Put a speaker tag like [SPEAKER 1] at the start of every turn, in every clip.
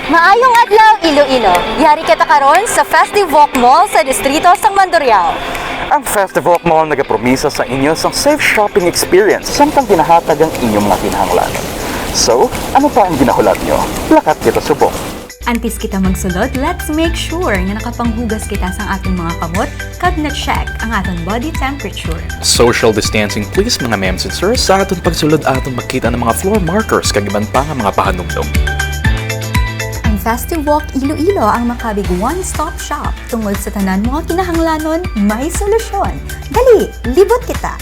[SPEAKER 1] Maayong adlaw, Iloilo. Yari kita karon sa Festive Walk Mall sa distrito sang Mandurriao.
[SPEAKER 2] Ang Festive Walk Mall nagapromisa sa inyo sa safe shopping experience samtang ginahatag ang inyong mga kinahanglanon. So, ano pa ang ginahulat nyo? Lakat kita subok.
[SPEAKER 3] Antes kita magsulod, let's make sure nga nakapanghugas kita sa ating mga kamot kag na-check ang ating body temperature.
[SPEAKER 4] Social distancing please mga ma'ams and sirs. Sa aton pagsulod aton makita ng mga floor markers kag iban pa nga mga pahanumdum.
[SPEAKER 3] Ang Festive Walk Iloilo ang makabig one-stop shop tungod sa tanan mga kinahanglanon, may solusyon. Dali, libot kita!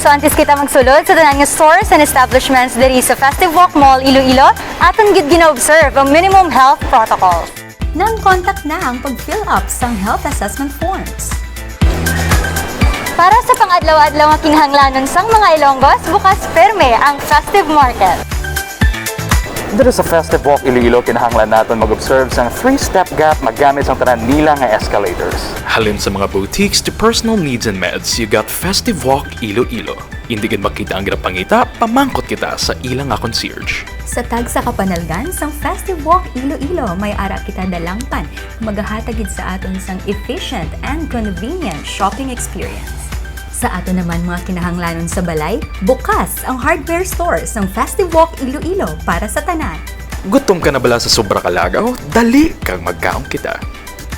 [SPEAKER 1] So antes kita magsulod sa tanan nga stores and establishments diri sa Festive Walk Mall Iloilo, aton gid gina-observe ang minimum health protocols.
[SPEAKER 3] Nang contact na ang pag-fill up sa health assessment forms.
[SPEAKER 1] Para sa pang-adlaw-adlaw nga kinahanglanon sang mga Ilonggos, bukas perme ang Festive Market.
[SPEAKER 2] Dito sa Festive Walk Iloilo, kinahanglan natin mag-observe sa 3-step gap magamit sa tanan nila nga escalators.
[SPEAKER 4] Halin sa mga boutiques to personal needs and meds, you got Festive Walk Iloilo. Hindi gid makita ang ginapangita, pamangkot kita sa ilang nga concierge.
[SPEAKER 3] Sa tag sa kapanalgan sang Festive Walk Iloilo, may ara kita dalangpan magahatagid sa aton sang efficient and convenient shopping experience. Sa ato naman mga kinahanglanon sa balay, bukas ang hardware store sang Festive Walk Iloilo para sa tanan.
[SPEAKER 4] Gutom ka na bala sa sobra kalagaw? Dali kang magkaon kita.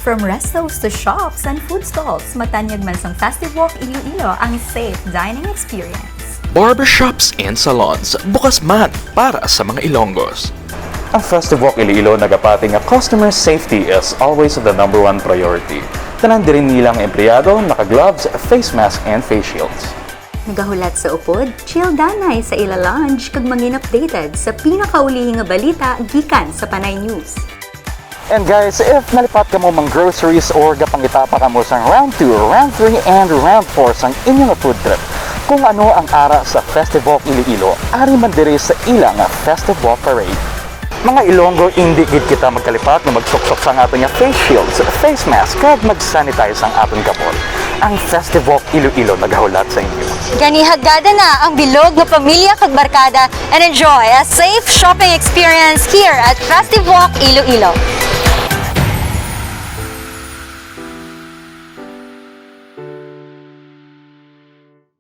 [SPEAKER 3] From restos to shops and food stalls, matanyag man sang Festive Walk Iloilo ang safe dining experience.
[SPEAKER 4] Barbershops and salons, bukas man para sa mga Ilonggos.
[SPEAKER 2] Ang Festive Walk Iloilo nagapati nga customer safety is always the number one priority. Tanan din nilang empleyado, naka-gloves, face mask, and face shields.
[SPEAKER 3] Nagahulat sa upod, chill danay sa ila lounge kag mangin updated sa pinakauli nga balita gikan sa Panay News.
[SPEAKER 2] And guys, if nalipat ka mo mang groceries or gapangitapa ka mo sa round 2, round 3, and round 4 sang inyong food trip, kung ano ang ara sa Festive Walk Iloilo, ari man diri sa ilang Festive Walk Parade. Mga Ilonggo, hindi gid kita magkalipat na magsuksok sa aton nga face shields, face mask, kag mag-sanitize ang aton kapon. Ang Festive Walk Iloilo nagahulat sa inyo.
[SPEAKER 1] Gani hagada na ang bilog nga pamilya kag barkada and enjoy a safe shopping experience here at Festive Walk Iloilo.